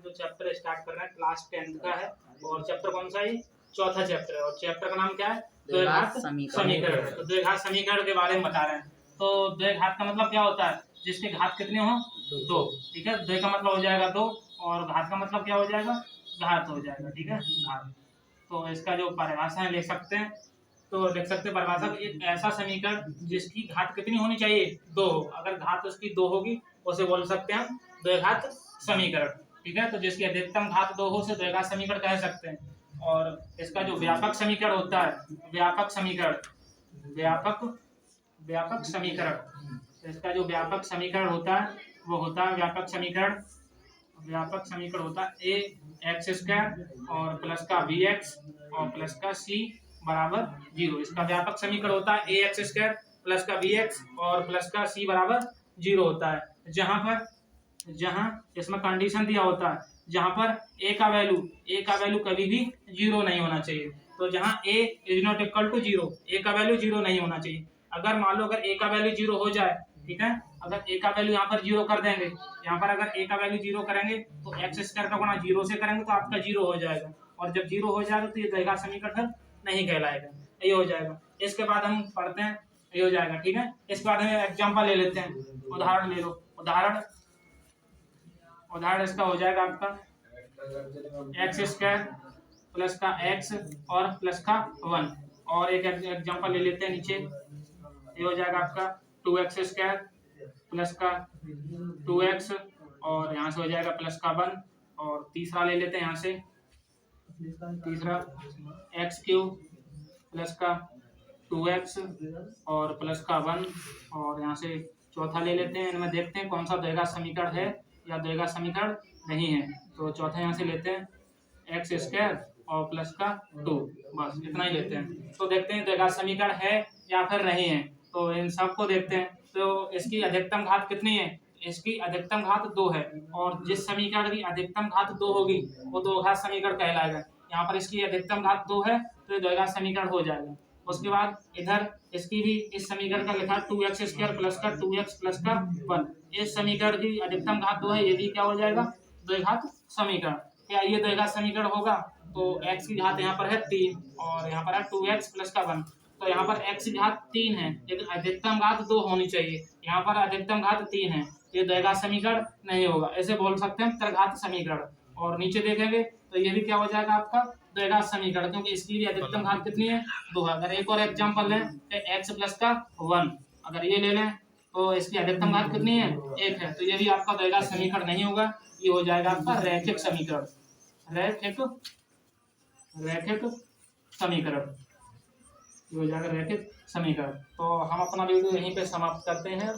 जो chapter start कर रहे हैं क्लास 10th का है और चैप्टर कौन सा है? चौथा चैप्टर है और चैप्टर का नाम क्या है? द्विघात समीकरण। तो द्विघात समीकरण के बारे में बता रहे हैं। तो द्विघात का मतलब क्या होता है? जिसके घात कितने हो? दो। ठीक है, द्वि का मतलब हो जाएगा दो और घात का मतलब क्या हो जाएगा? घात हो जाएगा। ठीक है, घात। तो इसका जो परिभाषा है लिख सकते हैं, तो लिख सकते हैं परिभाषा, एक ऐसा समीकरण जिसकी घात कितनी होनी चाहिए? दो। अगर घात उसकी दो होगी उसे बोल सकते हैं हम द्विघात समीकरण। ठीक है, तो जिसकी अधिकतम घात दो हो उसे द्विघात समीकरण कह सकते हैं। और इसका जो व्यापक समीकरण होता है, व्यापक समीकरण, व्यापक समीकरण, इसका जो व्यापक समीकरण होता है वो होता है व्यापक समीकरण होता है ए एक्स स्क्वायर और प्लस का बी एक्स और प्लस का सी बराबर 0। इसका व्यापक समीकरण होता है ए एक्स स्क्वायर प्लस का बी एक्स और प्लस का सी बराबर 0 होता है। जहां इसमें कंडीशन दिया होता है जहां पर ए का वैल्यू कभी भी 0 नहीं होना चाहिए। तो जहां ए इज नॉट इक्वल टू 0, ए का वैल्यू 0 नहीं होना चाहिए। अगर मान लो अगर ए का वैल्यू 0 हो जाए, ठीक है, अगर ए का वैल्यू यहाँ पर 0 कर देंगे, यहाँ पर अगर ए का वैल्यू 0 करेंगे तो एक्स स्क्वायर का गुणा 0 से करेंगे तो आपका 0 हो जाएगा। और जब 0 हो जाएगा तो ये द्विघात समीकरण नहीं कहलाएगा, ये हो जाएगा। इसके बाद हम पढ़ते हैं, ये हो जाएगा। ठीक है, इसके बाद हम एग्जाम्पल ले लेते हैं, उदाहरण ले लो। उदाहरण इसका हो जाएगा आपका एक्स स्क्वायर प्लस का एक्स और प्लस का 1। और एक एग्जाम्पल ले लेते हैं नीचे, ये हो जाएगा आपका 2x स्क्वायर प्लस का 2x और यहाँ से हो जाएगा प्लस का 1। और तीसरा ले लेते हैं यहाँ से, तीसरा x क्यूब प्लस का 2x और प्लस का 1। और यहाँ से चौथा ले लेते हैं, इनमें देखते हैं कौन सा द्विघात समीकरण है या द्विघात समीकरण नहीं है। तो चौथा यहाँ से लेते हैं एक्स स्क्वायर और प्लस का 2, बस इतना ही लेते हैं। तो देखते हैं द्विघात समीकरण है या फिर नहीं है। तो इन सबको देखते हैं। तो इसकी अधिकतम घात कितनी है? इसकी अधिकतम घात 2 है और जिस समीकरण की अधिकतम घात 2 होगी वो द्विघात समीकरण कहलाएगा। यहाँ पर इसकी अधिकतम घात 2 है तो ये द्विघात समीकरण हो जाएगा। उसके बाद इधर इसकी भी इस समीकरण का लिखा 2x स्क्वायर प्लस का 2x प्लस का 1। इस समीकरण की अधिकतम घात 2 है, ये भी क्या हो जाएगा? द्विघात समीकरण। क्या ये द्विघात समीकरण होगा? तो x की घात यहाँ पर है 3 और यहाँ पर है 2x प्लस का 1। तो यहाँ पर x की घात 3 है लेकिन अधिकतम घात 2 होनी चाहिए, यहाँ पर अधिकतम घात 3 है, ये द्विघात समीकरण नहीं होगा। ऐसे बोल सकते हैं त्रिघात समीकरण। और नीचे देखेंगे तो ये भी क्या हो जाएगा आपका? द्विघात समीकरण, क्योंकि इसकी भी अधिकतम घात कितनी है? 2 है। अगर एक और एग्जांपल लें तो x प्लस का 1, अगर ये ले लें तो इसकी अधिकतम घात कितनी है? 1 है। तो ये भी आपका द्विघात समीकरण नहीं होगा, ये हो जाएगा आपका रैखिक समीकरण। रैखिक समीकरण, ये हो जाएगा रैखिक समीकरण। तो हम अपना वीडियो यहीं पे समाप्त करते हैं।